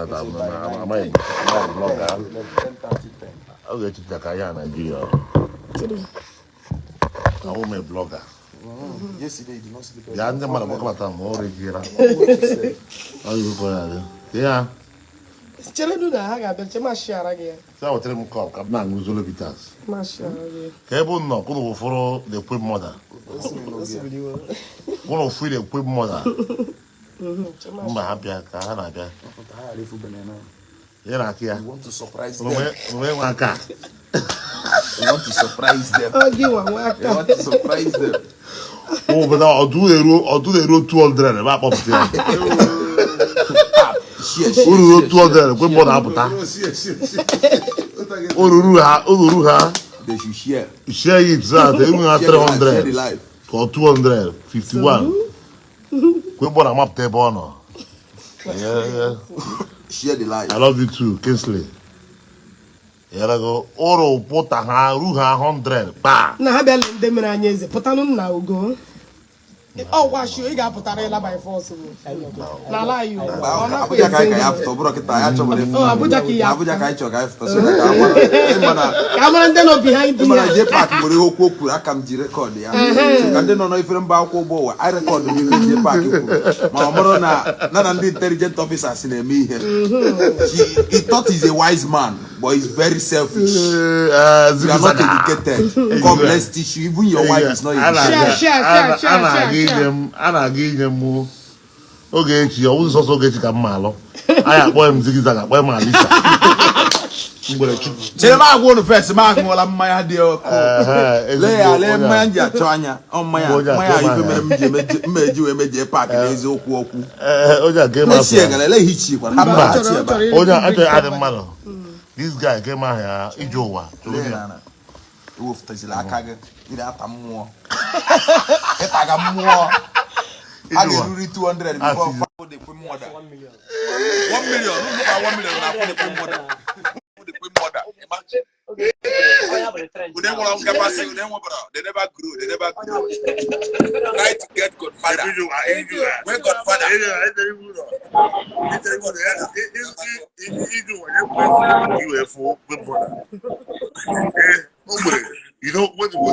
that I'm a blogger. Ogechi Okeke Njaka Nigeria. I'm a blogger. Yesterday, you did not sleep. The answer man about time more regular. How you for that? Yeah. Chere do na ha ga-abịa che mashiara gị ya. So I will tell him come na nguzolo bitas. Mashiara gị. Kebo no kuno follow the quick mother. Kuno free the quick mother. Mba happy ka ha na bia. Yeah, you want to surprise them. We want car. You want to surprise them. Oh, you want to surprise them. Oh, but I'll do the road 200. About up there. Uru 200. Quick mother aputa. Uruha. They should share. Share it, sir. They even have 300 or 200, 51. Quick mother I'm up there, bono. Yeah. Share the life. I love you too, Kingsley. Yeah, I go. Oro pota ha ruha 100. Ba. Na ha bịa ndị mere anya eze pụtanụ nna ugo. Oh, wash you got put by force. Nala you. Abuja kai have to bro kita ya chobole. Oh, Abuja ki ya. Abuja kai chọ ga to so that Camera no behind you. Mana je park mori okwu okwu aka m ji record ya. So ka ndị nọ no ifere mba akwụ ụgbọ I record ni je park kwuru. Ma ọmụrụ na ndị intelligent officers na-eme ihe. He thought he's a wise man, but he's very selfish. You are not educated. Come, let's teach you. Even your wife is not educated. Share. Ana give them Ogechi, I was also Ogechi ka mmalo. I akpọ him zigzag, akpọ him Alisa. Chere ma agwo no first ma agwola mmanya dị ọkụ. Le mmanya ji achọ anya. Ọ mmanya ife mere mmeji we meje park n'ezi okwu okwu. Oja game out. Esi egele le hichi kwa. Oja ate ade mmalo. This guy came out here ijowa. Wolf tazila aka gị. Ire ata mmụọ. Itaga mmụọ. I get 200 before they put more than 1 million. 1 million. Look at 1 million now for the put more than. They put more than. Imagine. They want to capacity. They never grew. They never grew. Try to get Godfather. Where Godfather? You know what? Let me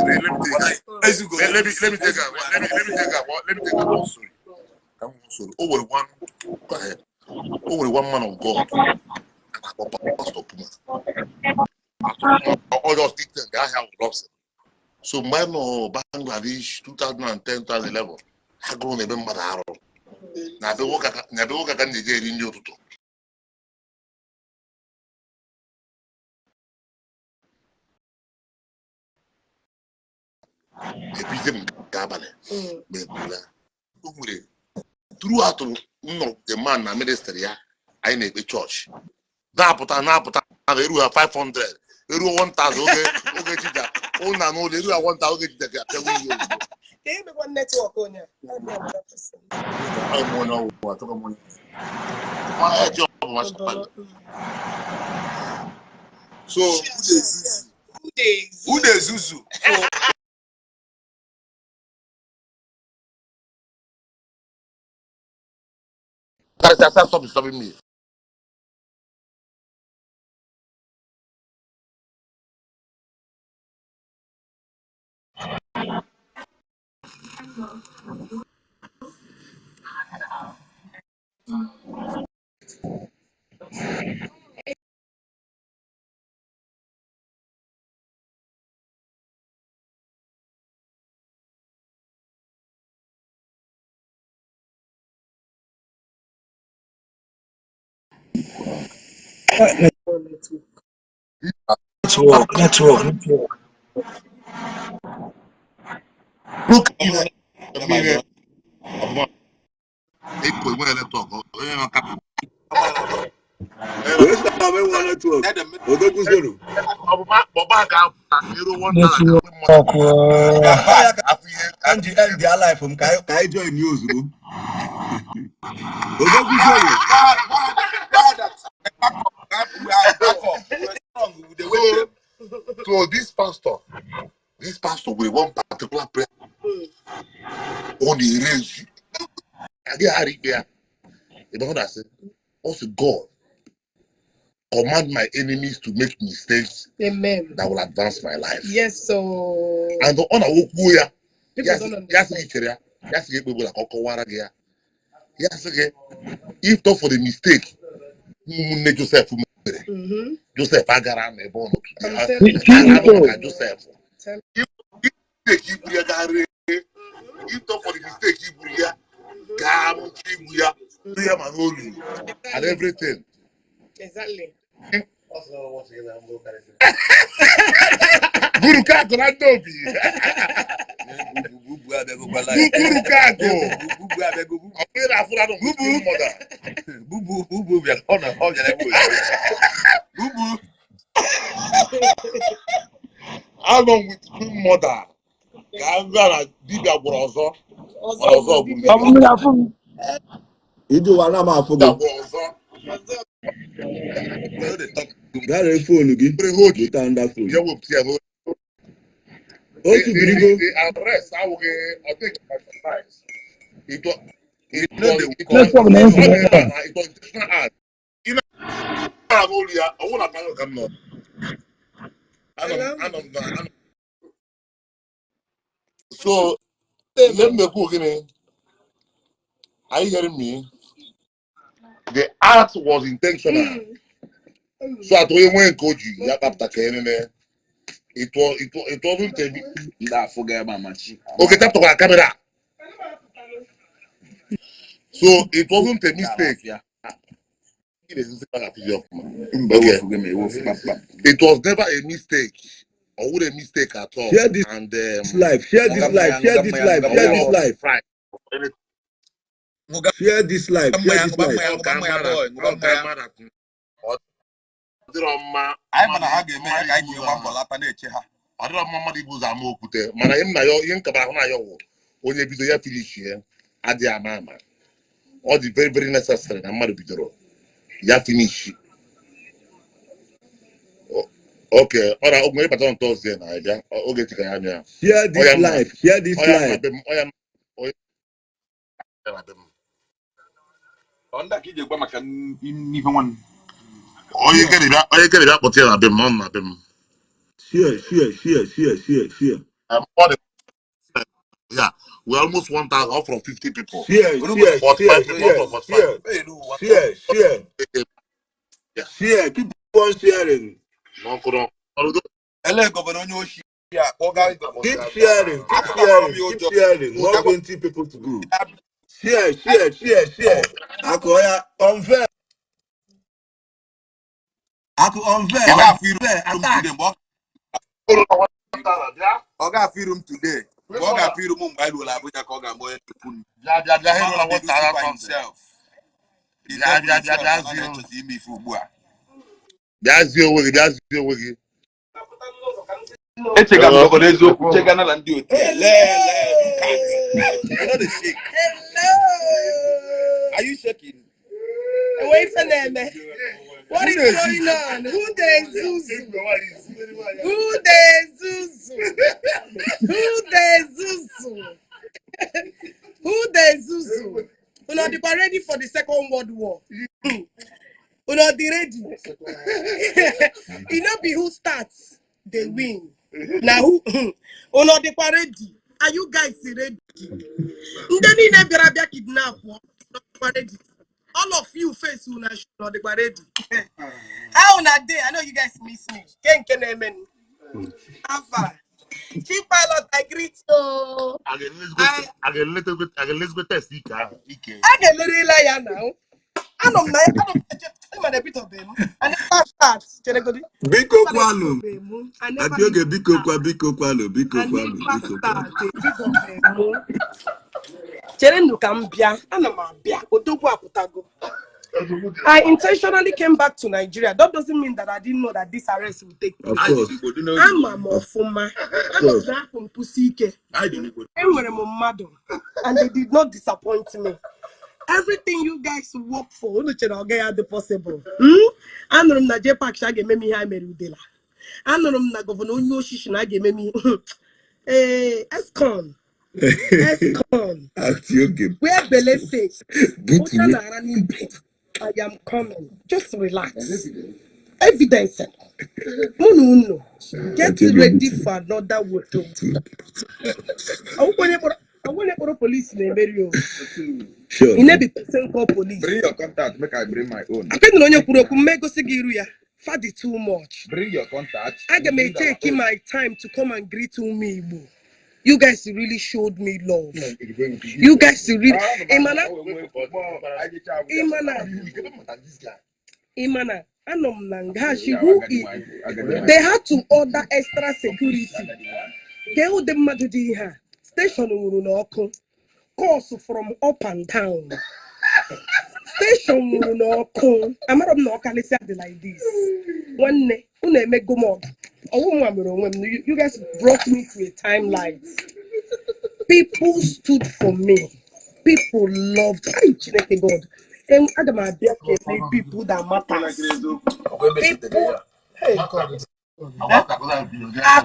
take a one story. Over one, go ahead. Over one man of God. Pastor Puma. All those details they have lost. So man of Bangladesh 2010, 2011. I go never matter. Now the work I can get in you to. Epidemic Gabale. Throughout the man na ministry ya, I need a church. Na puta, they do 500, they do 1,000. Okay, Jida. Oh no, they do 1,000. They be one network on ya. I don't know what to come on. So who dey Zuzu? So that's stopping me. Network. Look, and their life from Kai join news. So this pastor with one particular prayer only raise you. I get out there. You know what I said? Also God, command my enemies to make mistakes. Amen. That will advance my life. Yes, so. And the honor will go ya. Yes, if not for the mistake, Joseph. Joseph Agara and Ebono today. Joseph. If not for the mistake, and everything. Exactly. Guru Kako na Dobi. Guru Kako. How long with Queen Mother? Ganga Dibia Borozo. You want to have phone? Get on that phone. The arrest, I will take my surprise. It was intentional act. You know, I want to come now. So, let me go again. Are you hearing me? The act was intentional. So I told you when coach you have after it wasn't a bit. Okay, tap to our camera. So it wasn't a mistake. Okay. It was never a mistake. Or would a mistake at all. Share this life. Share this life. Share this life. Share this life. Share this life. Share this life. Mana him na yo yin kabara na yo onye bido ya finish here adi ama all the very necessary na mmadụ bidoro ya finish. Okay, all right, ogwe bata on Thursday na bia Ogechi ka ya nya. Share this life. Share this life. Onda ki je gba maka ife nwan. Oye kere bia kpọtie na bem na bem. Share. Yeah, we almost 1,000 off from 50 people. Share. Keep on sharing. Keep sharing. More 20 people to go. Share. Akoya unfair. Attack. Oga firum today. Oga firum mumbai lula abuja ko ga moye kun. Himself. Echega m obodo eziokwu chega na ndị otu. You know the shake. Hello. Are you shaking? Wait for them. What is going on? Who the Zuzu? We're not ready for the Second World War. We're not ready. You know, be who starts, they win. Now who? We're not ready. Are you guys ready? Kidnap. All of you face who not ready. How on that day? I know you guys miss me. Can amen. Alpha. Chief pilot, I greet you. I get test Ike. I get little liar now. I don't a bit of them. I never start. Biko kwano. I never Atioge biko kwano. I intentionally came back to Nigeria. That doesn't mean that I didn't know that this arrest will take place. Of course. I'm a mofuma. And they did not disappoint me. Everything you guys work for, the possible. I know na J-Pack shage me ha merudela. I know na governor Onyoshi na ge me Escon. Atioge. Where belle face. I am coming. Just relax. Evidence. No. Get ready for another word. I want to police in America. Sure. You never person call police. Bring your contact, make I bring my own. I can't know you make us ya. Fadi too much. Bring your contact. I may take my time to come and greet me, Igbo. You guys really showed me love. You guys really Imana anom nangashi who they had to order extra security. Tell them madudi station no course from up and down. Station no I'm not like this. One day, make go more. You guys brought me to a timeline. People stood for me. People loved God. And people that matter. People. Hey God. I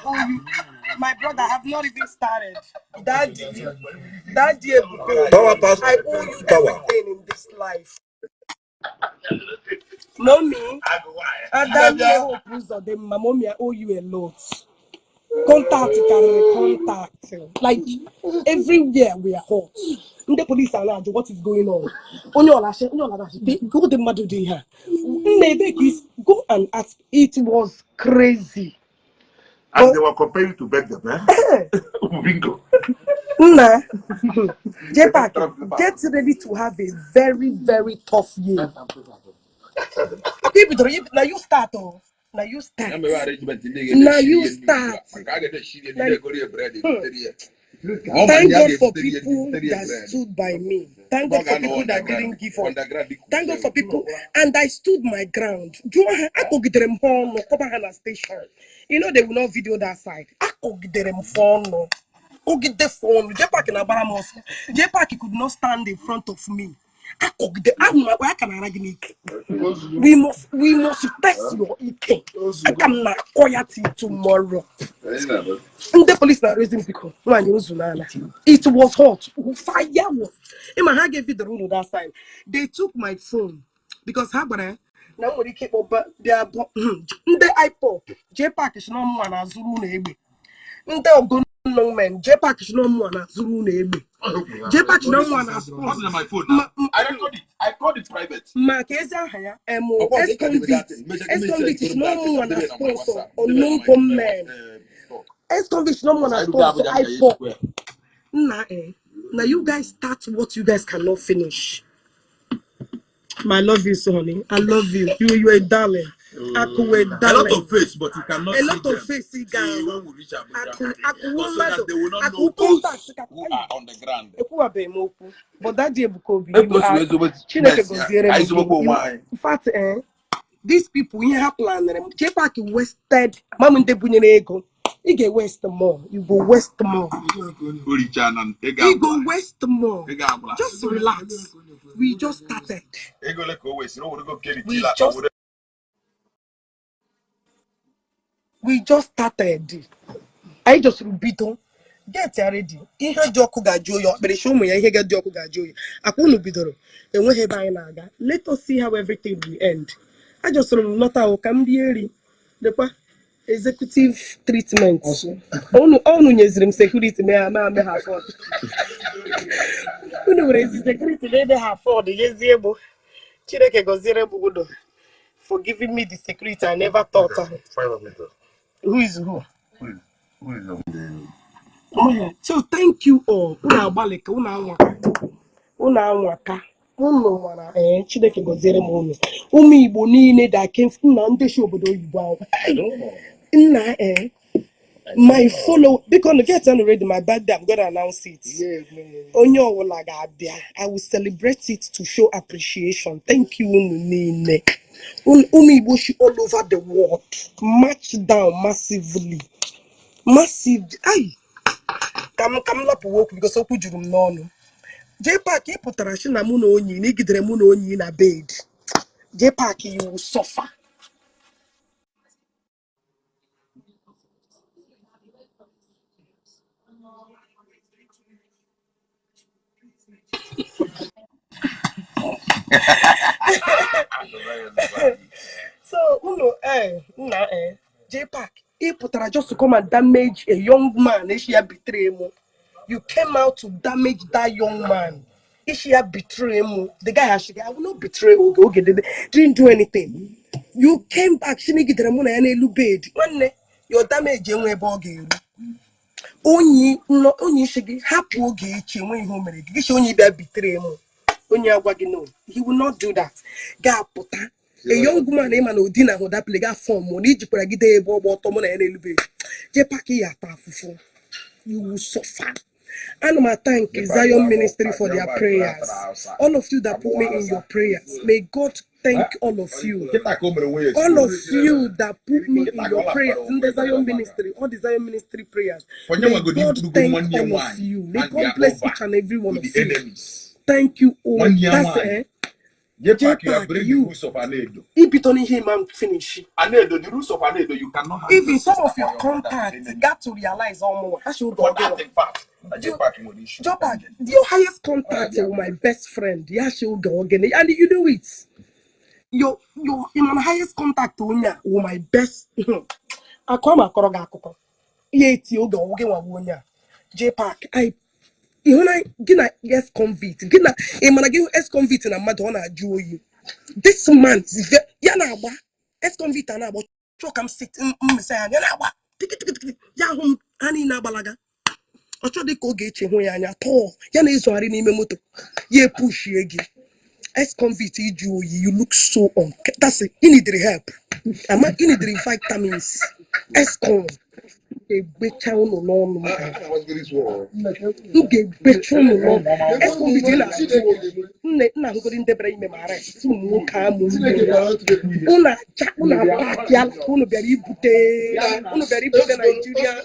owe you. My brother have not even started. Daddy, I owe you everything in this life. Mommy, mommy, I owe you a lot. Contact. Like everywhere we are hot. The police are large. What is going on? Go the mother here. Go and ask. It was crazy. As they were comparing to beg them, Bingo. Nah. Jepak, get ready to have a very, very tough year. Now you start. Now you start. Thank God for people that stood by me. Thank God for people that didn't give up. Thank God for people. And I stood my ground. I could get them home, cover Hana station. You know they will not video that side. I could get them phone. Go get the phone. Jepak in Abaramos. Jepak could not stand in front of me. I could get where can I we must test your eating. I can not quiet it tomorrow. And the police are raising people. It was hot. Fire was. In my hand gave you the room that side. They took my phone because Habana now when they keep up their the iPod. J-Pack is no more than Zulu name. The no man. J-Pack is no more than Zulu name. J-Pack is no more than What's in my phone? I recorded it. I called it private. Marquesa Haya, Emo, S-Convict is no more than sponsor or no comment. S-Convict no more than sponsor. I pop. Now you guys start what you guys cannot finish. I love you, so honey. I love you. You are a darling. A lot of face, but you cannot see them. A lot of face, guys. When we reach Abuja, so that they will not know those who are on the ground. But that day, in fact, these people in her plan, J-Pack wasted. Mom and Debunye ego. You get waste more. You go waste more. You go waste more. Just relax. We just started. We just started. I just rubido. Get ready. Ihe joku gajo yo. But show me ihe get joku gajo yo. Akunu bidoro. Enwe he ba na aga. Let us see how everything will end. I just not how can be eri. Dekwa executive treatment. Onu nyeziri security me ha afford. Unu were security they have afford. Yeziebo. Chineke gozire bugodo. For giving me the security I never thought of. Who is who? So thank you all. Una baleka, una anwaka. Unu mara Chineke gozere m unu. Ụmụ Igbo niile that came na ndị shi obodo Igbo ahụ. Nna my follow because get already my birthday I'm gonna announce it. Onye ọwụla ga-abịa. I will celebrate it to show appreciation. Thank you unu niile. Ụmụ Igbo shi all over the world march down massively. Massive. Ay. Come lapụ okwu because okwu juru m n'ọnụ. J-Pack ịpụtara shi na mụ na onyi na igidere mụ na onyi na bed. J-Pack you will suffer. So, J-Pack, he put just to come and damage a young man. She betray him. You came out to damage that young man. She betray him. The guy actually, I will not betray. Okay, didn't do anything. You came back. She didn't get the money and you paid. Your damage you were bogging. Only shiggy happy Ogechi when he home. Gish only that betray him. He will not do that. Gapota. A young woman named Odina who that play got form when each pragide bob or tomon and elbe. Jepaki yatafu. You will suffer. And my thank Zion Ministry for their prayers. All of you that put me in your prayers. May God thank all of you. All of you that put me in your prayers in the Zion Ministry, all the Zion Ministry prayers. May God thank all of you. May God bless each and every one of you. Thank you all. That's it. J-Pack, you. If it only him, I'm finish. Anedo, the rules of Anedo, you cannot have. Even some of your contacts got to realize almost. I should go that in fact. J-Pack, your highest contact is my best friend. Yeah, she'll go again. And you do it. Your in my highest contact with my best. I come across Yeti go again. J-Pack, I gina yes convict. Gina man give ex convict na madonna joy you. This man is yana ba ex convict na ba choke am sit say yana ba. Ya hum ani na balaga. Ocho de ko Ogechi hu ya anya to. Ya na izoari n'ime moto. Ye push egi. Ex convict you look so on. That's it. You need help. You need vitamins. Ex con. Becha no no. Nge becha no. Ex convict na ngori ndebere ime mara. Si mu ka mu. Una pakia unu beri ibute. Unu beri ibute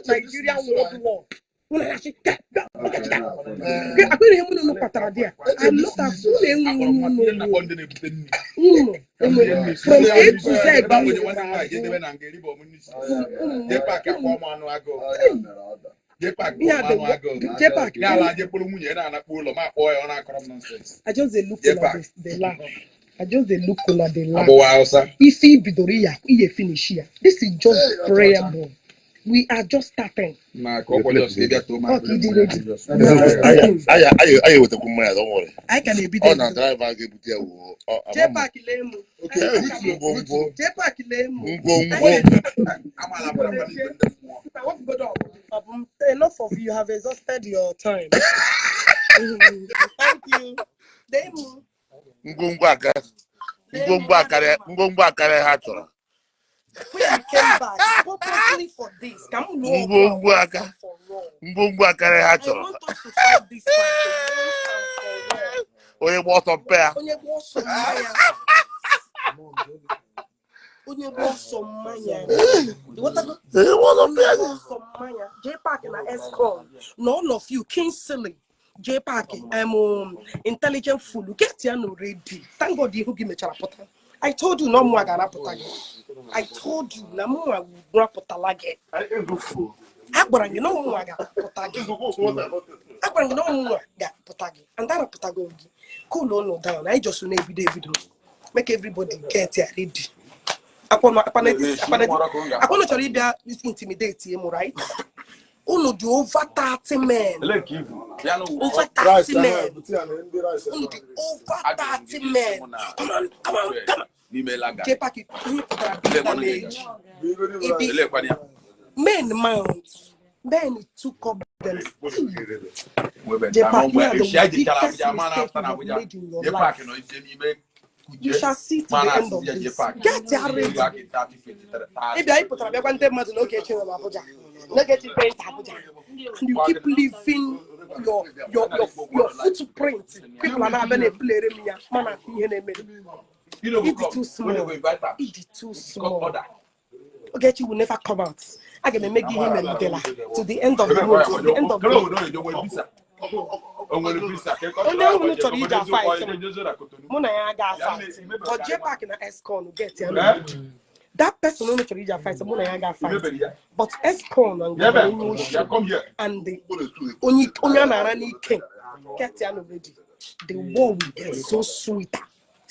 Nigeria world war. Una shi akwere hemu no patara dia. I'm not a fool from A to Z. J-Pack. I just look at the laugh. I just look at the laugh. If he bidoria, he finish here. This is just preamble. We are just starting. I with the woman, don't worry. I can be there. On a drive, I give you. J-Pack lemu. J-Pack lemu. Enough of you have exhausted your time. Thank you. Lemu. When you came back purposely for this, come on, I want us to fight this fight once and for all. J-Pack and Escom. No, all of you, Kingsley. J-Pack, intelligent fool. Get here no ready. Thank God you give me charapota. I told you no more gonna put again. I told you no more will put a lag. I bring you no more gonna put again. I bring no more gonna put again. And that put again. Cool no down. I just want every day video. Make everybody get here ready. I want to read this intimidate him, right? Uno do over 30 men. Over 30 men. Uno do over 30 men. Come on. J-Pack, you put a big damage. Men mounts. Men took up them. J-Pack, you are the biggest mistake you have made in your life. You shall see to the end of this. Get ready. If I put a big one, no Ogechi Abuja. No get it paint Abuja. And you keep leaving your footprint. People are not going to play it's too small. It's too small. Ogechi will never come out. I'm going to make him a Mandela to the end of the road. To the end of the road. Only I'm going to fight. But J-Pack and Escon get here. That person only to read a fight. But Escon and the Onyanarani king get here already. The war will get so sweet.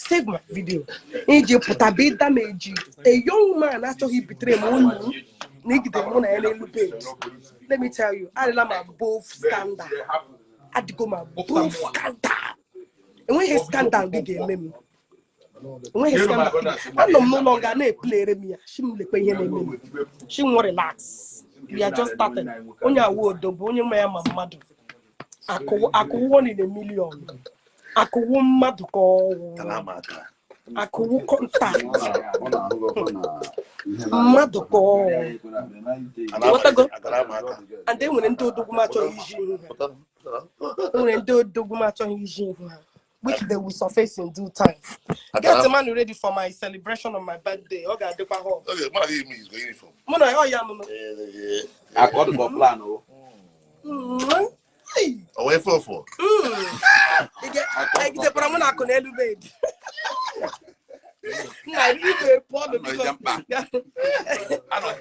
Save my video. Iji put bit damage. A young man actually betrayed me. Let me tell you, I love my both scandal. I had to go my both scandal. And when his scandal did game, when his scandal, I'm no longer a player. She won't relax. We are just started. On your word, the only man, my mother. I could 1 in a million. I could 1 mad to call. I could contact. Mad to call. What I go? And then when into Dogumacho which they will surface in due time. Get the man ready for my celebration on my birthday. Okay, the home. Okay, what he means going from. Mona, oh yeah, I got the plan. Away for. I get the Pramona con elevate. I really poor because I don't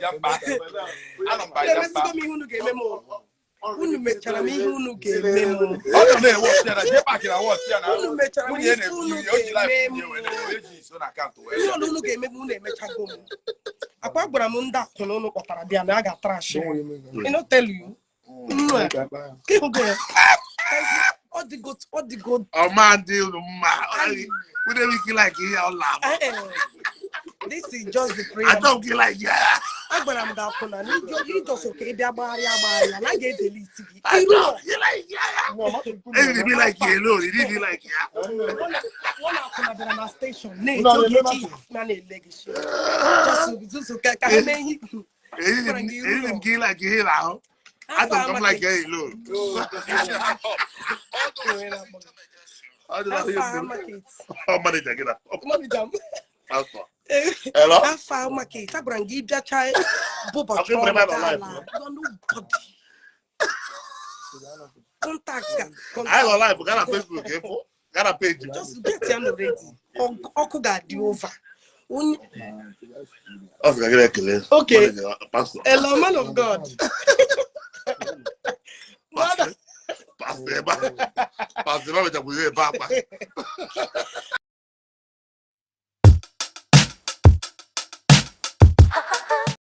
jump back. I don't buy that. Who gave me more? Who made me who gave me more? I don't know what's there. I get back in a watch. Who made me who gave me who made me Apa Bramunda Kono or Parabian, I got trash. I not tell you. All the good. Oh man, deal we don't feel like here all laugh. This is just the prayer. I don't feel like I'm down. You just okay. They're and I get the list. I don't feel like it didn't be like yellow. It didn't be like One out of the station. Nay, it didn't feel like here now. I don't come like yellow. How many get up? Hello? I found my case. I bring you that child. Boba, contact. I don't like. Got a Facebook. Got a page. Just get him ready. Uncle got the over. Okay. Hello, man of God. Pastor,